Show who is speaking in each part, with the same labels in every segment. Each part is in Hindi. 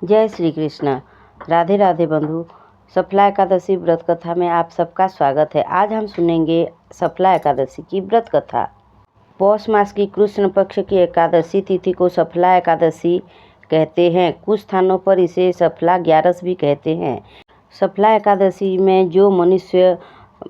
Speaker 1: जय श्री कृष्ण। राधे राधे बंधु। सफला एकादशी व्रत कथा में आप सबका स्वागत है। आज हम सुनेंगे सफला एकादशी की व्रत कथा। पौष मास की कृष्ण पक्ष की एकादशी तिथि को सफला एकादशी कहते हैं। कुछ स्थानों पर इसे सफला ग्यारस भी कहते हैं। सफला एकादशी में जो मनुष्य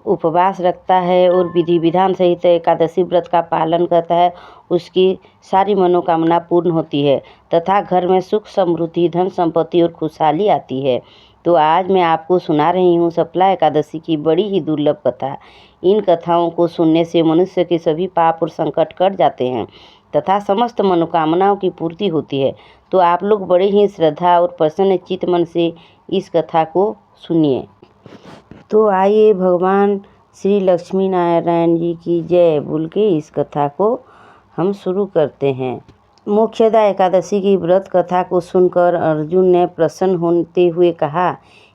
Speaker 1: उपवास रखता है और विधि विधान सहित एकादशी व्रत का पालन करता है, उसकी सारी मनोकामना पूर्ण होती है तथा घर में सुख समृद्धि, धन संपत्ति और खुशहाली आती है। तो आज मैं आपको सुना रही हूँ सफला एकादशी की बड़ी ही दुर्लभ कथा। इन कथाओं को सुनने से मनुष्य के सभी पाप और संकट कट जाते हैं तथा समस्त मनोकामनाओं की पूर्ति होती है। तो आप लोग बड़े ही श्रद्धा और प्रसन्न चित्त मन से इस कथा को सुनिए। तो आइए भगवान श्री लक्ष्मी नारायण जी की जय बोल के इस कथा को हम शुरू करते हैं। मोक्षदा एकादशी की व्रत कथा को सुनकर अर्जुन ने प्रसन्न होते हुए कहा,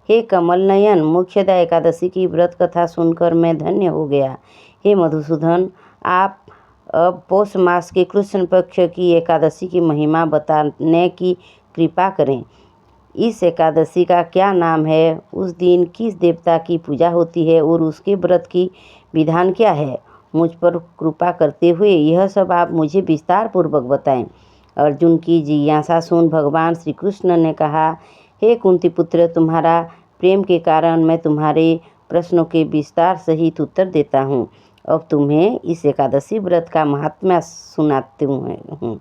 Speaker 1: हे कमल नयन, मोक्षदा एकादशी की व्रत कथा सुनकर मैं धन्य हो गया। हे मधुसूदन, आप अब पौष मास के कृष्ण पक्ष की एकादशी की महिमा बताने की कृपा करें। इस एकादशी का क्या नाम है, उस दिन किस देवता की पूजा होती है और उसके व्रत की विधान क्या है? मुझ पर कृपा करते हुए यह सब आप मुझे विस्तार पूर्वक बताएं। अर्जुन की जिज्ञासा सुन भगवान श्री कृष्ण ने कहा, हे कुंती पुत्र, तुम्हारा प्रेम के कारण मैं तुम्हारे प्रश्नों के विस्तार सहित उत्तर देता हूँ। अब तुम्हें इस एकादशी व्रत का महात्म्य सुनाते हूँ।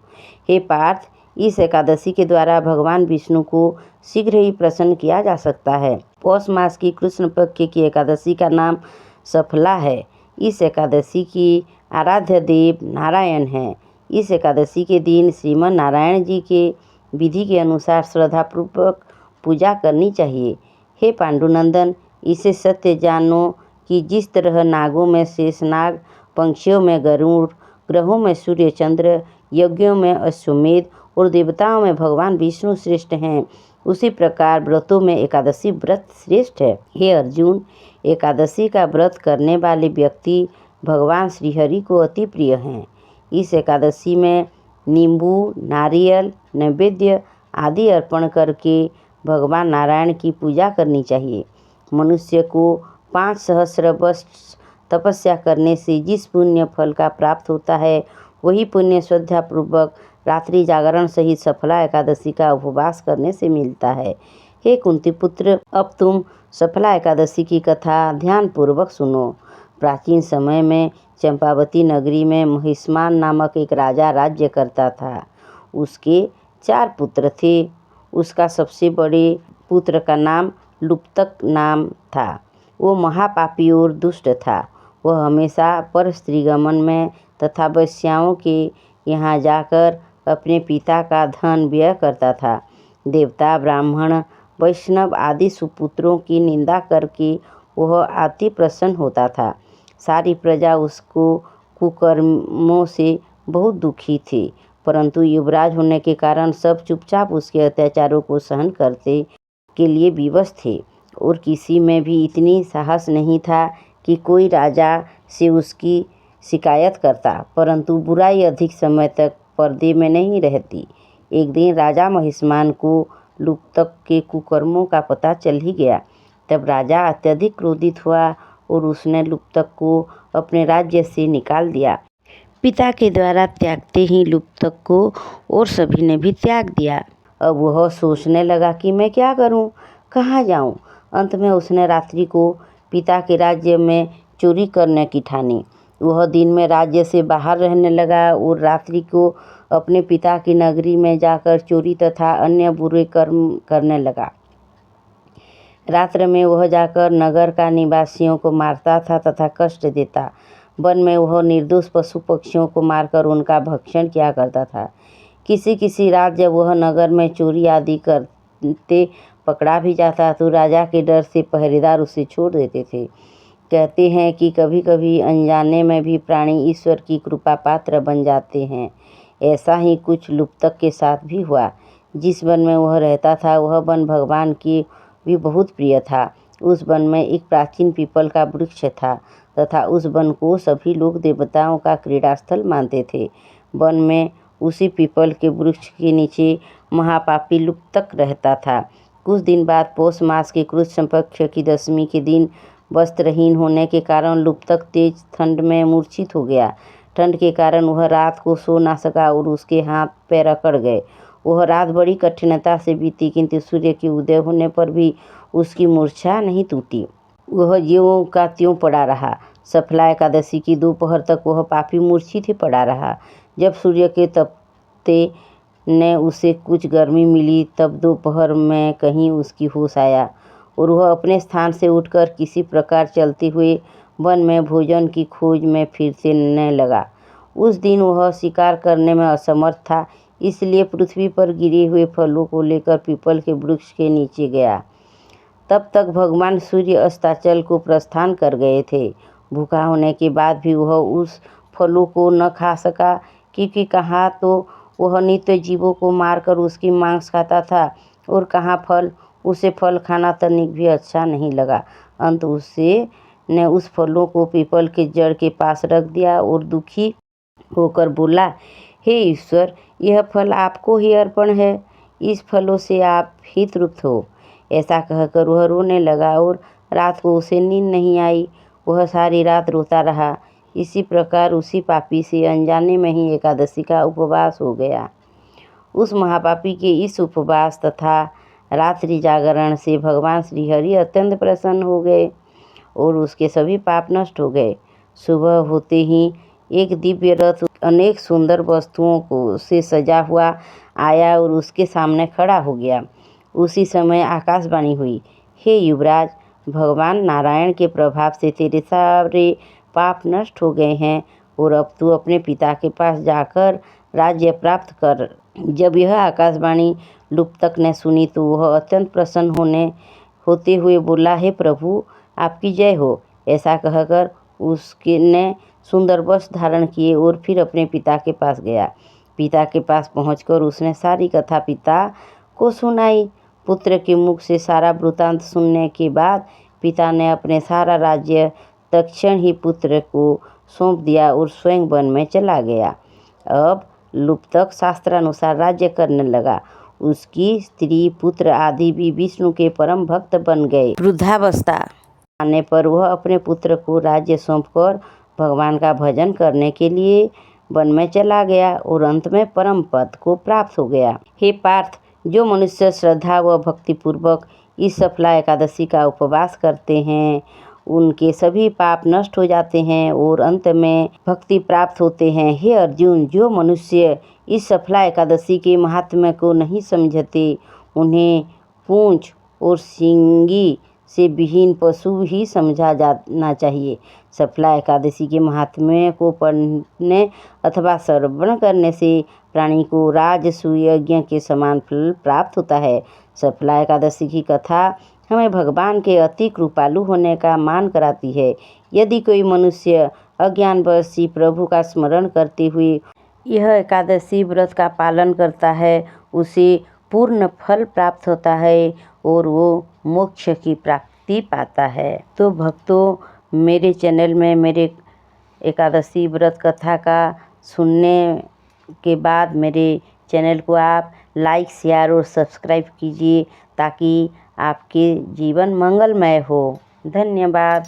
Speaker 1: हे पार्थ, इस एकादशी के द्वारा भगवान विष्णु को शीघ्र ही प्रसन्न किया जा सकता है। पौष मास की कृष्ण पक्ष की एकादशी का नाम सफला है। इस एकादशी की आराध्य देव नारायण हैं। इस एकादशी के दिन श्रीमन नारायण जी के विधि के अनुसार श्रद्धापूर्वक पूजा करनी चाहिए। हे पांडुनंदन, इसे सत्य जानो कि जिस तरह नागों में शेषनाग, पंक्षियों में गरुड़, ग्रहों में सूर्य चंद्र, यज्ञों में अश्वमेध और देवताओं में भगवान विष्णु श्रेष्ठ हैं, उसी प्रकार व्रतों में एकादशी व्रत श्रेष्ठ है। हे अर्जुन, एकादशी का व्रत करने वाले व्यक्ति भगवान श्रीहरि को अति प्रिय हैं। इस एकादशी में नींबू, नारियल, नैवेद्य आदि अर्पण करके भगवान नारायण की पूजा करनी चाहिए। मनुष्य को 5 सहस्र वर्ष तपस्या करने से जिस पुण्य फल का प्राप्त होता है, वही पुण्य श्रद्धापूर्वक रात्रि जागरण सहित सफला एकादशी का उपवास करने से मिलता है। हे कुंती पुत्र, अब तुम सफला एकादशी की कथा ध्यानपूर्वक सुनो। प्राचीन समय में चंपावती नगरी में महिष्मान नामक एक राजा राज्य करता था। उसके 4 पुत्र थे। उसका सबसे बड़े पुत्र का नाम लुप्तक नाम था। वो महापापी और दुष्ट था। वह हमेशा पर स्त्रीगमन में तथा वैश्याओं के यहाँ जाकर अपने पिता का धन व्यय करता था। देवता, ब्राह्मण, वैष्णव आदि सुपुत्रों की निंदा करके वह अति प्रसन्न होता था। सारी प्रजा उसको कुकर्मों से बहुत दुखी थी, परंतु युवराज होने के कारण सब चुपचाप उसके अत्याचारों को सहन करते के लिए विवश थे और किसी में भी इतनी साहस नहीं था कि कोई राजा से उसकी शिकायत करता। परंतु बुराई अधिक समय तक पर्दे में नहीं रहती। एक दिन राजा महिष्मान को लुप्तक के कुकर्मों का पता चल ही गया। तब राजा अत्यधिक क्रोधित हुआ और उसने लुप्तक को अपने राज्य से निकाल दिया। पिता के द्वारा त्यागते ही लुप्तक को और सभी ने भी त्याग दिया। अब वह सोचने लगा कि मैं क्या करूं, कहाँ जाऊं। अंत में उसने रात्रि को पिता के राज्य में चोरी करने की ठानी। वह दिन में राज्य से बाहर रहने लगा और रात्रि को अपने पिता की नगरी में जाकर चोरी तथा अन्य बुरे कर्म करने लगा। रात्र में वह जाकर नगर का निवासियों को मारता था तथा कष्ट देता। वन में वह निर्दोष पशु पक्षियों को मारकर उनका भक्षण किया करता था। किसी रात जब वह नगर में चोरी आदि करते पकड़ा भी जाता तो राजा के डर से पहरेदार उसे छोड़ देते थे। कहते हैं कि कभी कभी अनजाने में भी प्राणी ईश्वर की कृपा पात्र बन जाते हैं। ऐसा ही कुछ लुप्तक के साथ भी हुआ। जिस वन में वह रहता था वह वन भगवान की भी बहुत प्रिय था। उस वन में एक प्राचीन पीपल का वृक्ष था तथा उस वन को सभी लोग देवताओं का क्रीड़ा स्थल मानते थे। वन में उसी पीपल के वृक्ष के नीचे महापापी लुप्तक रहता था। कुछ दिन बाद पौष मास के कृष्ण पक्ष की दशमी के दिन वस्त्रहीन होने के कारण लुप्तक तेज ठंड में मूर्छित हो गया। ठंड के कारण वह रात को सो ना सका और उसके हाथ पैर अकड़ गए। वह रात बड़ी कठिनता से बीती, किंतु सूर्य के उदय होने पर भी उसकी मूर्छा नहीं टूटी। वह ज्यों का त्यों पड़ा रहा। सफला एकादशी की दोपहर तक वह पापी मूर्छित ही पड़ा रहा। जब सूर्य के तपते ने उसे कुछ गर्मी मिली, तब दोपहर में कहीं उसकी होश आया और वह अपने स्थान से उठकर किसी प्रकार चलते हुए वन में भोजन की खोज में फिर से न लगा। उस दिन वह शिकार करने में असमर्थ था, इसलिए पृथ्वी पर गिरे हुए फलों को लेकर पीपल के वृक्ष के नीचे गया। तब तक भगवान सूर्य अस्ताचल को प्रस्थान कर गए थे। भूखा होने के बाद भी वह उस फलों को न खा सका, क्योंकि कहाँ तो वह नित्य जीवों को मारकर उसकी मांस खाता था और कहाँ उसे फल खाना तनिक भी अच्छा नहीं लगा। अंत उसे ने उस फलों को पीपल के जड़ के पास रख दिया और दुखी होकर बोला, हे ईश्वर, यह फल आपको ही अर्पण है, इस फलों से आप ही तृप्त हो। ऐसा कहकर वह रोने लगा और रात को उसे नींद नहीं आई। वह सारी रात रोता रहा। इसी प्रकार उसी पापी से अनजाने में ही एकादशी का उपवास हो गया। उस महापापी के इस उपवास तथा रात्रि जागरण से भगवान श्रीहरि अत्यंत प्रसन्न हो गए और उसके सभी पाप नष्ट हो गए। सुबह होते ही एक दिव्य रथ अनेक सुंदर वस्तुओं को से सजा हुआ आया और उसके सामने खड़ा हो गया। उसी समय आकाशवाणी हुई, हे युवराज, भगवान नारायण के प्रभाव से तेरे सारे पाप नष्ट हो गए हैं और अब तू अपने पिता के पास जाकर राज्य प्राप्त कर। जब यह आकाशवाणी लुप्तक ने सुनी तो वह अत्यंत प्रसन्न होते हुए बोला, हे प्रभु, आपकी जय हो। ऐसा कहकर उसके ने सुंदर वस्त्र धारण किए और फिर अपने पिता के पास गया। पिता के पास पहुंचकर उसने सारी कथा पिता को सुनाई। पुत्र के मुख से सारा वृतांत सुनने के बाद पिता ने अपने सारा राज्य तत्क्षण ही पुत्र को सौंप दिया और स्वयं वन में चला गया। अब लुप्तक शास्त्रानुसार राज्य करने लगा। उसकी स्त्री, पुत्र आदि भी विष्णु के परम भक्त बन गए। वृद्धावस्था आने पर वह अपने पुत्र को राज्य सौंपकर भगवान का भजन करने के लिए वन में चला गया और अंत में परम पद को प्राप्त हो गया। हे पार्थ, जो मनुष्य श्रद्धा व भक्तिपूर्वक इस सफला एकादशी का उपवास करते हैं, उनके सभी पाप नष्ट हो जाते हैं और अंत में भक्ति प्राप्त होते हैं। हे अर्जुन, जो मनुष्य इस सफला एकादशी के महात्म्य को नहीं समझते, उन्हें पूंछ और सींगी से विहीन पशु ही समझा जाना चाहिए। सफला एकादशी के महात्म्य को पढ़ने अथवा श्रवण करने से प्राणी को राजसूय यज्ञ के समान फल प्राप्त होता है। सफला एकादशी की कथा हमें भगवान के अति कृपालु होने का मान कराती है। यदि कोई मनुष्य अज्ञानवश ही प्रभु का स्मरण करते हुए यह एकादशी व्रत का पालन करता है, उसे पूर्ण फल प्राप्त होता है और वो मोक्ष की प्राप्ति पाता है। तो भक्तों, मेरे चैनल में मेरे एकादशी व्रत कथा का सुनने के बाद मेरे चैनल को आप लाइक, शेयर और सब्सक्राइब कीजिए ताकि आपके जीवन मंगलमय हो। धन्यवाद।